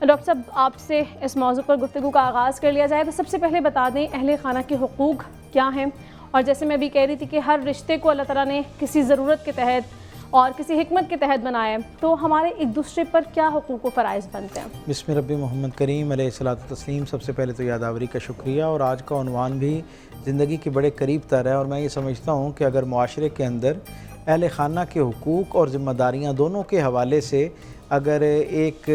Doctor صاحب آپ سے اس موضوع پر گفتگو کا آغاز کر لیا جائے تو سب سے پہلے بتا دیں اہل خانہ کے حقوق کیا ہیں، اور جیسے میں بھی کہہ رہی تھی کہ ہر رشتے کو اللہ تعالیٰ نے کسی ضرورت کے تحت اور کسی حکمت کے تحت بنایا ہے، تو ہمارے ایک دوسرے پر کیا حقوق و فرائض بنتے ہیں؟ بسم ربی محمد کریم علیہ الصلوۃ والتسلیم۔ سب سے پہلے تو یادآوری کا شکریہ، اور آج کا عنوان بھی زندگی کے بڑے قریب تر ہے، اور میں یہ سمجھتا ہوں کہ اگر معاشرے کے اندر اہل خانہ کے حقوق اور ذمہ داریاں دونوں کے حوالے سے اگر ایک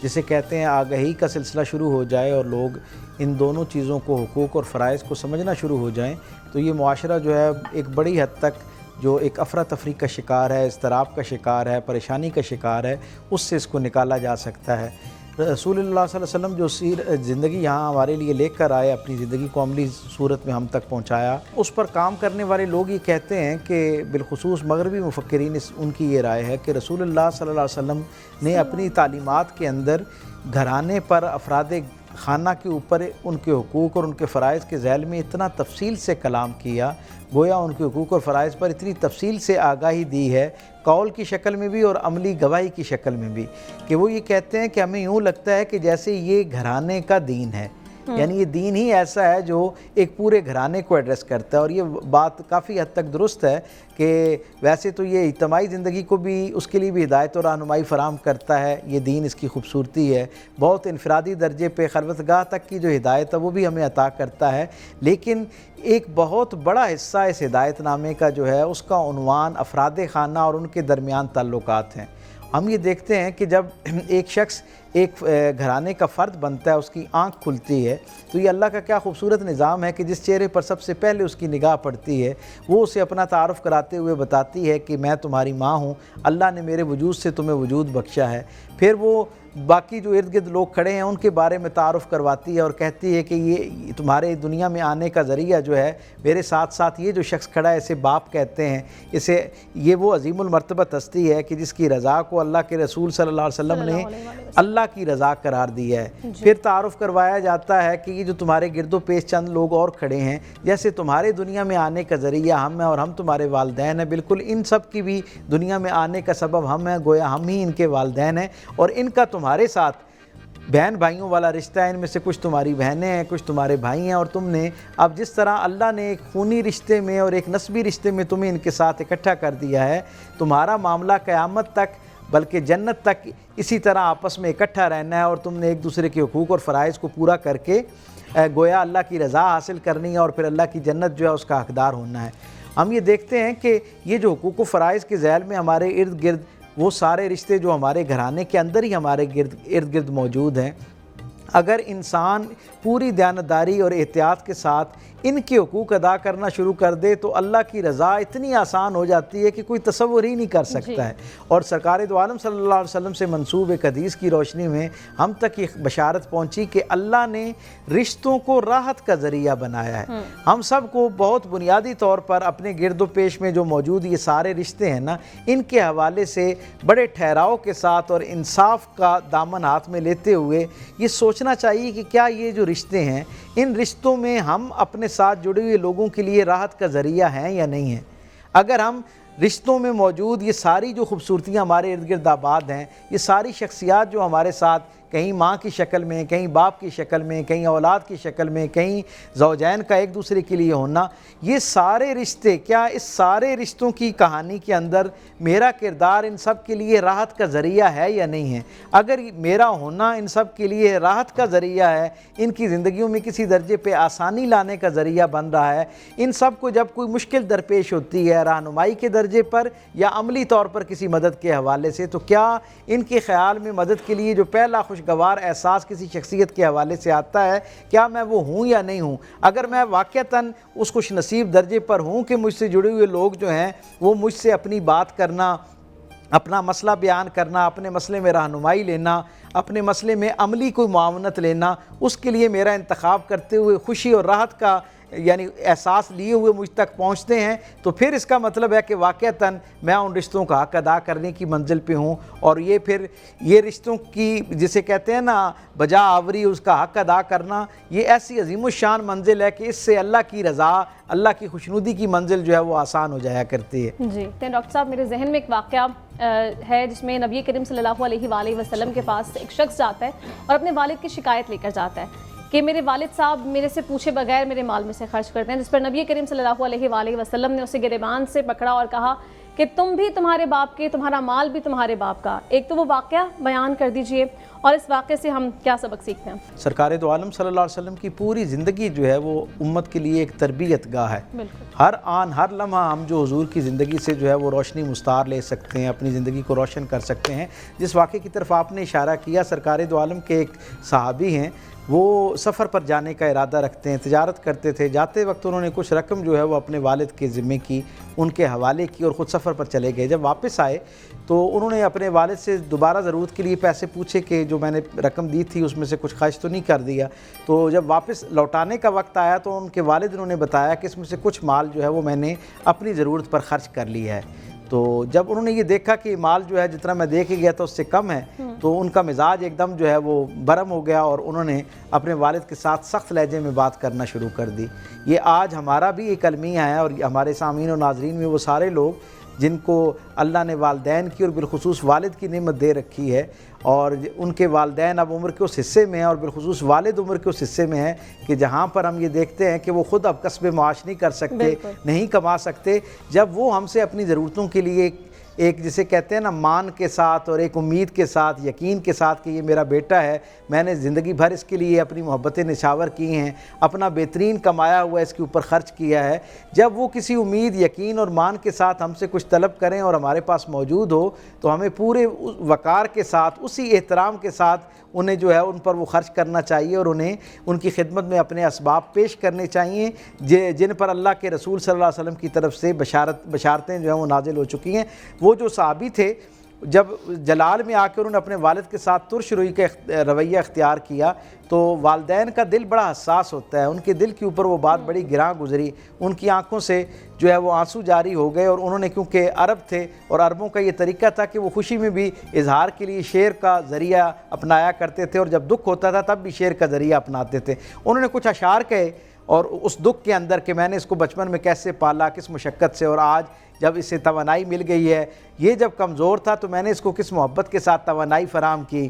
جسے کہتے ہیں آگہی کا سلسلہ شروع ہو جائے اور لوگ ان دونوں چیزوں کو، حقوق اور فرائض کو سمجھنا شروع ہو جائیں، تو یہ معاشرہ جو ہے ایک بڑی حد تک جو ایک افراتفری کا شکار ہے، اضطراب کا شکار ہے، پریشانی کا شکار ہے، اس سے اس کو نکالا جا سکتا ہے۔ رسول اللہ صلی اللہ علیہ وسلم جو زندگی یہاں ہمارے لیے لے کر آئے، اپنی زندگی کو عملی صورت میں ہم تک پہنچایا، اس پر کام کرنے والے لوگ یہ کہتے ہیں کہ بالخصوص مغربی مفکرین ان کی یہ رائے ہے کہ رسول اللہ صلی اللہ علیہ وسلم نے اپنی تعلیمات کے اندر گھرانے پر، افراد خانہ کے اوپر ان کے حقوق اور ان کے فرائض کے ذیل میں اتنا تفصیل سے کلام کیا، گویا ان کے حقوق اور فرائض پر اتنی تفصیل سے آگاہی دی ہے، قول کی شکل میں بھی اور عملی گواہی کی شکل میں بھی، کہ وہ یہ کہتے ہیں کہ ہمیں یوں لگتا ہے کہ جیسے یہ گھرانے کا دین ہے، یعنی یہ دین ہی ایسا ہے جو ایک پورے گھرانے کو ایڈریس کرتا ہے۔ اور یہ بات کافی حد تک درست ہے کہ ویسے تو یہ اجتماعی زندگی کو بھی، اس کے لیے بھی ہدایت اور رہنمائی فراہم کرتا ہے، یہ دین اس کی خوبصورتی ہے، بہت انفرادی درجے پہ خلوتگاہ تک کی جو ہدایت ہے وہ بھی ہمیں عطا کرتا ہے، لیکن ایک بہت بڑا حصہ اس ہدایت نامے کا جو ہے اس کا عنوان افراد خانہ اور ان کے درمیان تعلقات ہیں۔ ہم یہ دیکھتے ہیں کہ جب ایک شخص ایک گھرانے کا فرد بنتا ہے، اس کی آنکھ کھلتی ہے، تو یہ اللہ کا کیا خوبصورت نظام ہے کہ جس چہرے پر سب سے پہلے اس کی نگاہ پڑتی ہے وہ اسے اپنا تعارف کراتے ہوئے بتاتی ہے کہ میں تمہاری ماں ہوں، اللہ نے میرے وجود سے تمہیں وجود بخشا ہے۔ پھر وہ باقی جو ارد گرد لوگ کھڑے ہیں ان کے بارے میں تعارف کرواتی ہے اور کہتی ہے کہ یہ تمہارے دنیا میں آنے کا ذریعہ جو ہے میرے ساتھ ساتھ یہ جو شخص کھڑا ہے اسے باپ کہتے ہیں، اسے یہ وہ عظیم المرتبہ ہستی ہے کہ جس کی رضا کو اللہ کے رسول صلی اللہ علیہ وسلم نے اللہ کی رضا قرار دیا ہے۔ پھر تعارف کروایا جاتا ہے کہ یہ جو تمہارے گرد و پیش چند لوگ اور کھڑے ہیں، جیسے تمہارے دنیا میں آنے کا ذریعہ ہم ہیں اور ہم تمہارے والدین ہیں، بالکل ان سب کی بھی دنیا میں آنے کا سبب ہم ہیں، گویا ہم ہی ان کے والدین ہیں، اور ان کا تمہارے ساتھ بہن بھائیوں والا رشتہ ہے، ان میں سے کچھ تمہاری بہنیں ہیں، کچھ تمہارے بھائی ہیں، اور تم نے اب جس طرح اللہ نے ایک خونی رشتے میں اور ایک نسبی رشتے میں تمہیں ان کے ساتھ اکٹھا کر دیا ہے، تمہارا معاملہ قیامت تک بلکہ جنت تک اسی طرح آپس میں اکٹھا رہنا ہے، اور تم نے ایک دوسرے کے حقوق اور فرائض کو پورا کر کے گویا اللہ کی رضا حاصل کرنی ہے اور پھر اللہ کی جنت جو ہے اس کا حقدار ہونا ہے۔ ہم یہ دیکھتے ہیں کہ یہ جو حقوق و فرائض کے ذیل میں ہمارے ارد گرد وہ سارے رشتے جو ہمارے گھرانے کے اندر ہی ہمارے ارد گرد موجود ہیں، اگر انسان پوری دیانتداری اور احتیاط کے ساتھ ان کے حقوق ادا کرنا شروع کر دے تو اللہ کی رضا اتنی آسان ہو جاتی ہے کہ کوئی تصور ہی نہیں کر سکتا ہے۔ اور سرکار دو عالم صلی اللہ علیہ وسلم سے منسوب ایک حدیث کی روشنی میں ہم تک یہ بشارت پہنچی کہ اللہ نے رشتوں کو راحت کا ذریعہ بنایا ہے۔ ہم سب کو بہت بنیادی طور پر اپنے گرد و پیش میں جو موجود یہ سارے رشتے ہیں نا، ان کے حوالے سے بڑے ٹھہراؤ کے ساتھ اور انصاف کا دامن ہاتھ میں لیتے ہوئے یہ سوچنا چاہیے کہ کیا یہ جو رشتے ہیں، ان رشتوں میں ہم اپنے ساتھ جڑے ہوئے لوگوں کے لیے راحت کا ذریعہ ہیں یا نہیں ہیں۔ اگر ہم رشتوں میں موجود یہ ساری جو خوبصورتیاں ہمارے ارد گرد آباد ہیں، یہ ساری شخصیات جو ہمارے ساتھ کہیں ماں کی شکل میں، کہیں باپ کی شکل میں، کہیں اولاد کی شکل میں، کہیں زوجین کا ایک دوسرے کے لیے ہونا، یہ سارے رشتے، کیا اس سارے رشتوں کی کہانی کے اندر میرا کردار ان سب کے لیے راحت کا ذریعہ ہے یا نہیں ہے؟ اگر میرا ہونا ان سب کے لیے راحت کا ذریعہ ہے، ان کی زندگیوں میں کسی درجے پہ آسانی لانے کا ذریعہ بن رہا ہے، ان سب کو جب کوئی مشکل درپیش ہوتی ہے رہنمائی کے درجے پر یا عملی طور پر کسی مدد کے حوالے سے، تو کیا ان کے خیال میں مدد کے لیے جو پہلا خوشگوار احساس کسی شخصیت کے حوالے سے آتا ہے، کیا میں وہ ہوں یا نہیں ہوں؟ اگر میں واقعتاً اس خوش نصیب درجے پر ہوں کہ مجھ سے جڑے ہوئے لوگ جو ہیں وہ مجھ سے اپنی بات کرنا، اپنا مسئلہ بیان کرنا، اپنے مسئلے میں رہنمائی لینا، اپنے مسئلے میں عملی کوئی معاونت لینا، اس کے لیے میرا انتخاب کرتے ہوئے خوشی اور راحت کا یعنی احساس لیے ہوئے مجھ تک پہنچتے ہیں تو پھر اس کا مطلب ہے کہ واقعتاً میں ان رشتوں کا حق ادا کرنے کی منزل پہ ہوں، اور یہ پھر یہ رشتوں کی جسے کہتے ہیں نا بجا آوری، اس کا حق ادا کرنا، یہ ایسی عظیم الشان منزل ہے کہ اس سے اللہ کی رضا، اللہ کی خوشنودی کی منزل جو ہے وہ آسان ہو جایا کرتی ہے۔ جی ڈاکٹر صاحب، میرے ذہن میں ایک واقعہ ہے جس میں نبی کریم صلی اللہ علیہ وآلہ وسلم کے پاس ایک شخص جاتا ہے اور اپنے والد کی شکایت لے کر جاتا ہے کہ میرے والد صاحب میرے سے پوچھے بغیر میرے مال میں سے خرچ کرتے ہیں، جس پر نبی کریم صلی اللہ علیہ وآلہ وسلم نے اسے گریبان سے پکڑا اور کہا کہ تم بھی تمہارے باپ کے، تمہارا مال بھی تمہارے باپ کا۔ ایک تو وہ واقعہ بیان کر دیجئے اور اس واقعے سے ہم کیا سبق سیکھتے ہیں؟ سرکار دو عالم صلی اللہ علیہ وسلم کی پوری زندگی جو ہے وہ امت کے لیے ایک تربیت گاہ ہے۔ ہر آن ہر لمحہ ہم جو حضور کی زندگی سے جو ہے وہ روشنی مستعار لے سکتے ہیں، اپنی زندگی کو روشن کر سکتے ہیں۔ جس واقعے کی طرف آپ نے اشارہ کیا، سرکار دو عالم کے ایک صحابی ہیں، وہ سفر پر جانے کا ارادہ رکھتے ہیں، تجارت کرتے تھے، جاتے وقت انہوں نے کچھ رقم جو ہے وہ اپنے والد کے ذمے کی، ان کے حوالے کی اور خود سفر پر چلے گئے۔ جب واپس آئے تو انہوں نے اپنے والد سے دوبارہ ضرورت کے لیے پیسے پوچھے کہ جو میں نے رقم دی تھی اس میں سے کچھ خرچ تو نہیں کر دیا۔ تو جب واپس لوٹانے کا وقت آیا تو ان کے والد انہوں نے بتایا کہ اس میں سے کچھ مال جو ہے وہ میں نے اپنی ضرورت پر خرچ کر لیا ہے۔ تو جب انہوں نے یہ دیکھا کہ مال جو ہے جتنا میں دے کے گیا تھا اس سے کم ہے، تو ان کا مزاج ایک دم جو ہے وہ برم ہو گیا اور انہوں نے اپنے والد کے ساتھ سخت لہجے میں بات کرنا شروع کر دی۔ یہ آج ہمارا بھی ایک المیہ ہے، اور ہمارے سامعین و ناظرین میں وہ سارے لوگ جن کو اللہ نے والدین کی اور بالخصوص والد کی نعمت دے رکھی ہے، اور ان کے والدین اب عمر کے اس حصے میں ہیں اور بالخصوص والد عمر کے اس حصے میں ہیں کہ جہاں پر ہم یہ دیکھتے ہیں کہ وہ خود اب کسب معاش نہیں کر سکتے، نہیں کما سکتے، جب وہ ہم سے اپنی ضرورتوں کے لیے ایک جسے کہتے ہیں نا مان کے ساتھ اور ایک امید کے ساتھ، یقین کے ساتھ کہ یہ میرا بیٹا ہے، میں نے زندگی بھر اس کے لیے اپنی محبتیں نچھاور کی ہیں، اپنا بہترین کمایا ہوا اس کے اوپر خرچ کیا ہے، جب وہ کسی امید، یقین اور مان کے ساتھ ہم سے کچھ طلب کریں اور ہمارے پاس موجود ہو تو ہمیں پورے وقار کے ساتھ، اسی احترام کے ساتھ انہیں جو ہے ان پر وہ خرچ کرنا چاہیے اور انہیں ان کی خدمت میں اپنے اسباب پیش کرنے چاہیے جن پر اللہ کے رسول صلی اللہ علیہ وسلم کی طرف سے بشارتیں جو ہیں وہ نازل ہو چکی ہیں۔ وہ جو صحابی تھے جب جلال میں آ کے انہوں نے اپنے والد کے ساتھ ترش روئی کا رویہ اختیار کیا تو والدین کا دل بڑا حساس ہوتا ہے، ان کے دل کے اوپر وہ بات بڑی گراں گزری، ان کی آنکھوں سے جو ہے وہ آنسو جاری ہو گئے، اور انہوں نے کیونکہ عرب تھے اور عربوں کا یہ طریقہ تھا کہ وہ خوشی میں بھی اظہار کے لیے شعر کا ذریعہ اپنایا کرتے تھے، اور جب دکھ ہوتا تھا تب بھی شعر کا ذریعہ اپناتے تھے۔ انہوں نے کچھ اشعار کہے اور اس دکھ کے اندر کہ میں نے اس کو بچپن میں کیسے پالا، کس مشقت سے، اور آج جب اسے توانائی مل گئی ہے، یہ جب کمزور تھا تو میں نے اس کو کس محبت کے ساتھ توانائی فراہم کی،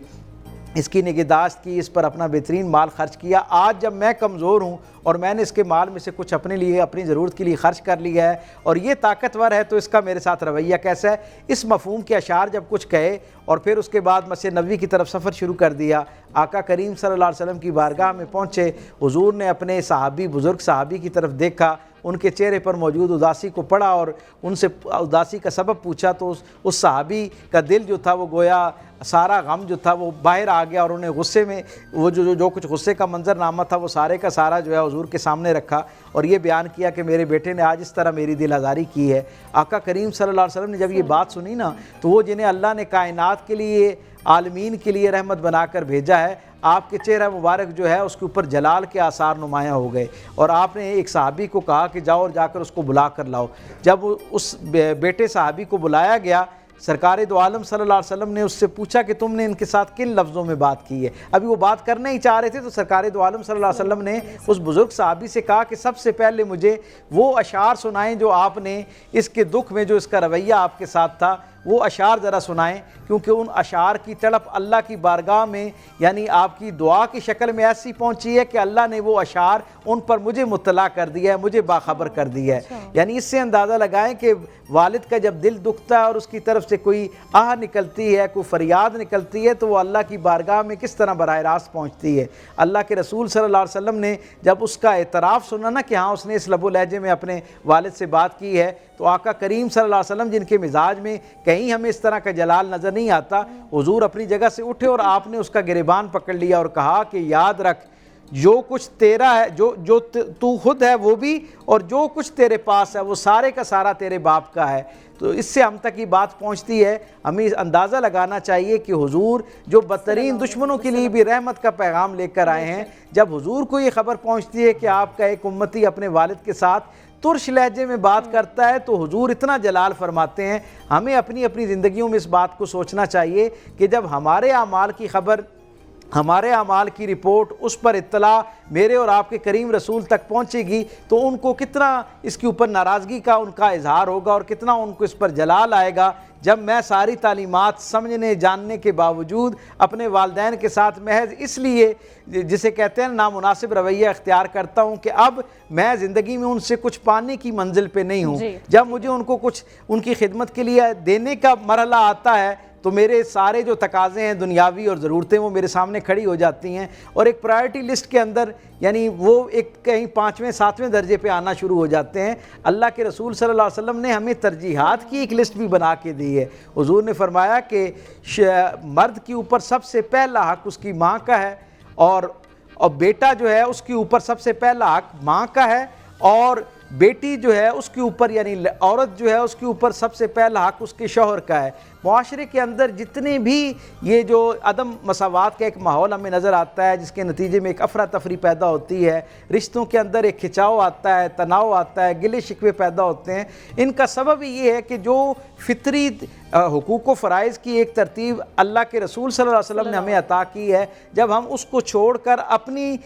اس کی نگہداشت کی، اس پر اپنا بہترین مال خرچ کیا۔ آج جب میں کمزور ہوں اور میں نے اس کے مال میں سے کچھ اپنے لیے، اپنی ضرورت کے لیے خرچ کر لیا ہے اور یہ طاقتور ہے، تو اس کا میرے ساتھ رویہ کیسا ہے؟ اس مفہوم کے اشعار جب کچھ کہے اور پھر اس کے بعد مسجد نبوی کی طرف سفر شروع کر دیا، آقا کریم صلی اللہ علیہ وسلم کی بارگاہ میں پہنچے، حضور نے اپنے صحابی، بزرگ صحابی کی طرف دیکھا، ان کے چہرے پر موجود اداسی کو پڑھا اور ان سے اداسی کا سبب پوچھا، تو اس صحابی کا دل جو تھا وہ گویا سارا غم جو تھا وہ باہر آ گیا، اور انہیں غصے میں وہ جو کچھ غصے کا منظرنامہ تھا وہ سارے کا سارا جو ہے حضور کے سامنے رکھا اور یہ بیان کیا کہ میرے بیٹے نے آج اس طرح میری دل آزاری کی ہے۔ آقا کریم صلی اللہ علیہ وسلم نے جب یہ بات سنی نا تو وہ جنہیں اللہ نے کائنات کے لیے، عالمین کے لیے رحمت بنا کر بھیجا ہے، آپ کے چہرہ مبارک جو ہے اس کے اوپر جلال کے آثار نمایاں ہو گئے، اور آپ نے ایک صحابی کو کہا کہ جاؤ اور جا کر اس کو بلا کر لاؤ۔ جب اس بیٹے صحابی کو بلایا گیا، سرکار دو عالم صلی اللہ علیہ وسلم نے اس سے پوچھا کہ تم نے ان کے ساتھ کن لفظوں میں بات کی ہے؟ ابھی وہ بات کرنا ہی چاہ رہے تھے تو سرکار دو عالم صلی اللہ علیہ وسلم نے اس بزرگ صحابی سے کہا کہ سب سے پہلے مجھے وہ اشعار سنائیں جو آپ نے اس کے دکھ میں جو اس کا رویہ آپ کے ساتھ تھا وہ اشعار ذرا سنائیں، کیونکہ ان اشعار کی تڑپ اللہ کی بارگاہ میں یعنی آپ کی دعا کی شکل میں ایسی پہنچی ہے کہ اللہ نے وہ اشعار ان پر مجھے مطلع کر دیا ہے، مجھے باخبر کر دیا ہے۔ یعنی اس سے اندازہ لگائیں کہ والد کا جب دل دکھتا ہے اور اس کی طرف سے کوئی آہ نکلتی ہے، کوئی فریاد نکلتی ہے، تو وہ اللہ کی بارگاہ میں کس طرح براہ راست پہنچتی ہے۔ اللہ کے رسول صلی اللہ علیہ وسلم نے جب اس کا اعتراف سنا نا کہ ہاں اس نے اس لب و لہجے میں اپنے والد سے بات کی ہے، تو آقا کریم صلی اللہ علیہ وسلم جن کے مزاج میں کہیں ہمیں اس طرح کا جلال نظر نہیں آتا، حضور اپنی جگہ سے اٹھے اور آپ نے اس کا گریبان پکڑ لیا اور کہا کہ یاد رکھ جو کچھ تیرا ہے، جو تو خود ہے وہ بھی، اور جو کچھ تیرے پاس ہے وہ سارے کا سارا تیرے باپ کا ہے۔ تو اس سے ہم تک یہ بات پہنچتی ہے، ہمیں اندازہ لگانا چاہیے کہ حضور جو بدترین دشمنوں کے لیے بھی رحمت کا پیغام لے کر آئے ہیں، جب حضور کو یہ خبر پہنچتی ہے کہ آپ کا ایک امتی اپنے والد کے ساتھ ترش لہجے میں بات کرتا ہے، تو حضور اتنا جلال فرماتے ہیں۔ ہمیں اپنی زندگیوں میں اس بات کو سوچنا چاہیے کہ جب ہمارے اعمال کی خبر، ہمارے اعمال کی رپورٹ، اس پر اطلاع میرے اور آپ کے کریم رسول تک پہنچے گی تو ان کو کتنا اس کے اوپر ناراضگی کا ان کا اظہار ہوگا، اور کتنا ان کو اس پر جلال آئے گا، جب میں ساری تعلیمات سمجھنے جاننے کے باوجود اپنے والدین کے ساتھ محض اس لیے جسے کہتے ہیں نامناسب رویہ اختیار کرتا ہوں کہ اب میں زندگی میں ان سے کچھ پانے کی منزل پہ نہیں ہوں۔ جب مجھے ان کو کچھ ان کی خدمت کے لیے دینے کا مرحلہ آتا ہے تو میرے سارے جو تقاضے ہیں دنیاوی اور ضرورتیں وہ میرے سامنے کھڑی ہو جاتی ہیں، اور ایک پرائرٹی لسٹ کے اندر یعنی وہ ایک کہیں 5ویں 7ویں درجے پہ آنا شروع ہو جاتے ہیں۔ اللہ کے رسول صلی اللہ علیہ وسلم نے ہمیں ترجیحات کی ایک لسٹ بھی بنا کے دی ہے۔ حضور نے فرمایا کہ مرد کے اوپر سب سے پہلا حق اس کی ماں کا ہے، اور بیٹا جو ہے اس کے اوپر سب سے پہلا حق ماں کا ہے، اور بیٹی جو ہے اس کے اوپر یعنی عورت جو ہے اس کے اوپر سب سے پہلا حق اس کے شوہر کا ہے۔ معاشرے کے اندر جتنے بھی یہ جو عدم مساوات کا ایک ماحول ہمیں نظر آتا ہے، جس کے نتیجے میں ایک افراتفری پیدا ہوتی ہے، رشتوں کے اندر ایک کھچاؤ آتا ہے، تناؤ آتا ہے، گلے شکوے پیدا ہوتے ہیں، ان کا سبب یہ ہے کہ جو فطری حقوق و فرائض کی ایک ترتیب اللہ کے رسول صلی اللہ علیہ وسلم نے ہمیں عطا کی ہے، جب ہم اس کو چھوڑ کر اپنی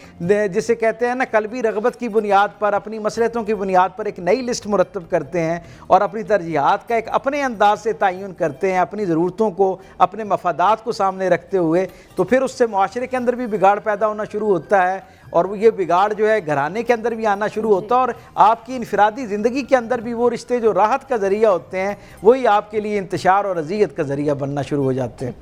جسے کہتے ہیں نا قلبی رغبت کی بنیاد پر، اپنی مصلحتوں کی بنیاد پر ایک نئی لسٹ مرتب کرتے ہیں اور اپنی ترجیحات کا ایک اپنے انداز سے تعین کرتے ہیں، اپنی ضرورتوں کو، اپنے مفادات کو سامنے رکھتے ہوئے، تو پھر اس سے معاشرے کے اندر بھی بگاڑ پیدا ہونا شروع ہوتا ہے، اور یہ بگاڑ جو ہے گھرانے کے اندر بھی آنا شروع ہوتا ہے، اور آپ کی انفرادی زندگی کے اندر بھی وہ رشتے جو راحت کا ذریعہ ہوتے ہیں وہی آپ کے لیے انتشار اور اذیت کا ذریعہ بننا شروع ہو جاتے ہیں۔